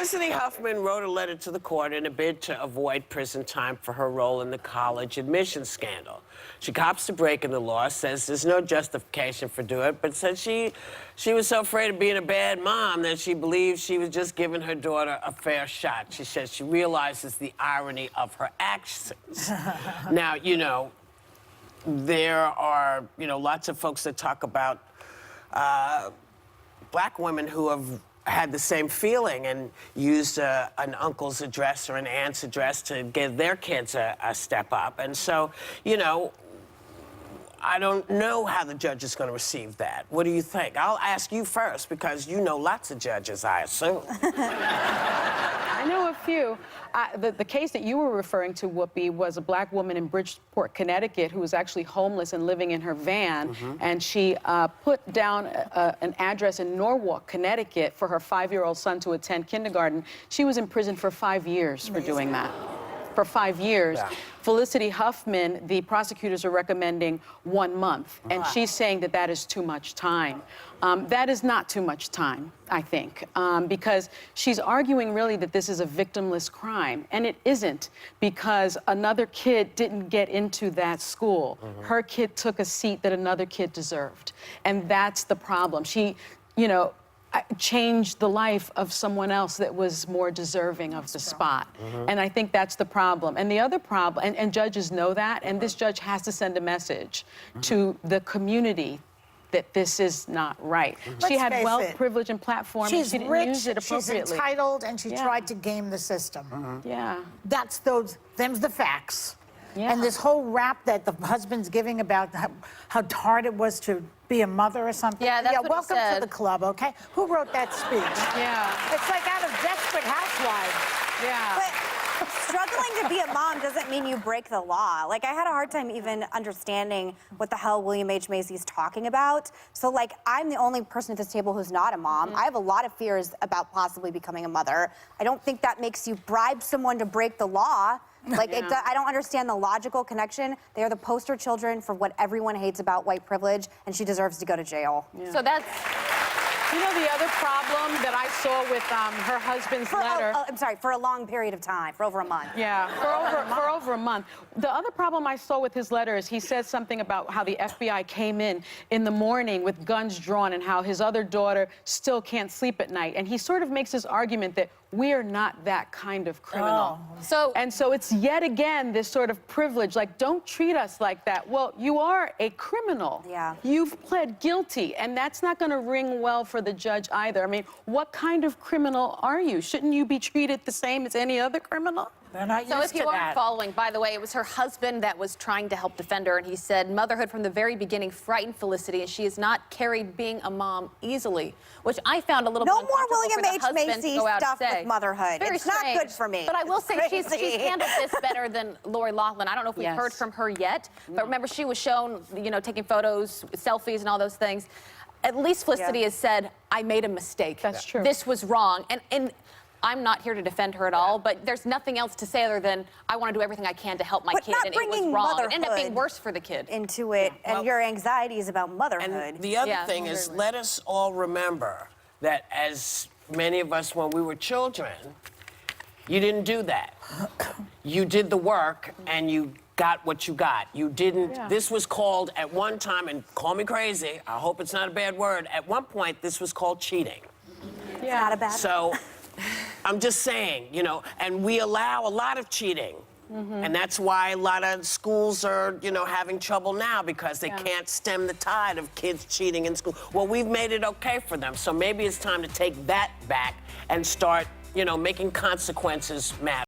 Felicity Huffman wrote a letter to the court in a bid to avoid prison time for her role in the college admissions scandal. She cops to breaking the law, says there's no justification for doing it, but said she was so afraid of being a bad mom that she believes she was just giving her daughter a fair shot. She says she realizes the irony of her actions. Now, there are, lots of folks that talk about black women who have had the same feeling and used an uncle's address or an aunt's address to give their kids a step up. And so, I don't know how the judge is going to receive that. What do you think? I'll ask you first because you know lots of judges, I assume. I know a few. The case that you were referring to, Whoopi, was a black woman in Bridgeport, Connecticut, who was actually homeless and living in her van. And she put down an address in Norwalk, Connecticut, for her 5-year-old son to attend kindergarten. She was in prison for 5 years for doing that. For 5 years. Yeah. Felicity Huffman, the prosecutors are recommending 1 month, and she's saying that that is too much time. That is not too much time, I think, because she's arguing really that this is a victimless crime, and it isn't, because another kid didn't get into that school. Her kid took a seat that another kid deserved, and that's the problem. She, changed the life of someone else that was more deserving of the spot. And I think that's the problem. And the other problem, and judges know that, and this judge has to send a message to the community that this is not right. She had wealth, privilege, and platform, and she didn't use it appropriately. She's entitled, and she tried to game the system. Yeah. That's them's the facts. Yeah. And this whole rap that the husband's giving about how hard it was to be a mother or something. Yeah, that's what welcome he said. to the club, okay? Who wrote that speech? Yeah. It's like out of Desperate Housewives. Yeah. But struggling to be a mom doesn't mean you break the law. Like, I had a hard time even understanding what the hell William H. Macy's talking about. So, like, I'm the only person at this table who's not a mom. I have a lot of fears about possibly becoming a mother. I don't think that makes you bribe someone to break the law. Like, I don't understand the logical connection. They are the poster children for what everyone hates about white privilege, and she deserves to go to jail. Yeah. So that's... The other problem that I saw with her husband's letter... I'm sorry, for a long period of time, for over a month. Yeah, for over a month. The other problem I saw with his letter is he said something about how the FBI came in the morning with guns drawn and how his other daughter still can't sleep at night. And he sort of makes this argument that we're not that kind of criminal. And so it's yet again this sort of privilege, like, don't treat us like that. Well, you are a criminal. Yeah. You've pled guilty, and that's not going to ring well for the judge either. I mean, what kind of criminal are you? Shouldn't you be treated the same as any other criminal? They're not So used if you to aren't that. following, by the way, it was her husband that was trying to help defend her, and he said motherhood from the very beginning frightened Felicity, and she has not carried being a mom easily, which I found a little No bit more uncomfortable William H. for the husband Macy to go out stuff and say. with motherhood. Very It's not strange. good for me. But I will say she's Crazy. handled this better than Lori Loughlin. I don't know if we've heard from her yet, but remember she was shown, taking photos, selfies, and all those things. At least Felicity has said, I made a mistake. That's true. This was wrong. And I'm not here to defend her at all, but there's nothing else to say other than I want to do everything I can to help my kid, and it was wrong. It ended up being worse for the kid. Into it, and your anxieties about motherhood. And the other thing is, let us all remember that as many of us, when we were children, you didn't do that. You did the work, and you got what you got. You didn't, this was called at one time, and call me crazy, I hope it's not a bad word, at one point this was called cheating. It's not a bad So, I'm just saying, and we allow a lot of cheating. And that's why a lot of schools are, having trouble now because they can't stem the tide of kids cheating in school. Well, we've made it okay for them, so maybe it's time to take that back and start, making consequences matter.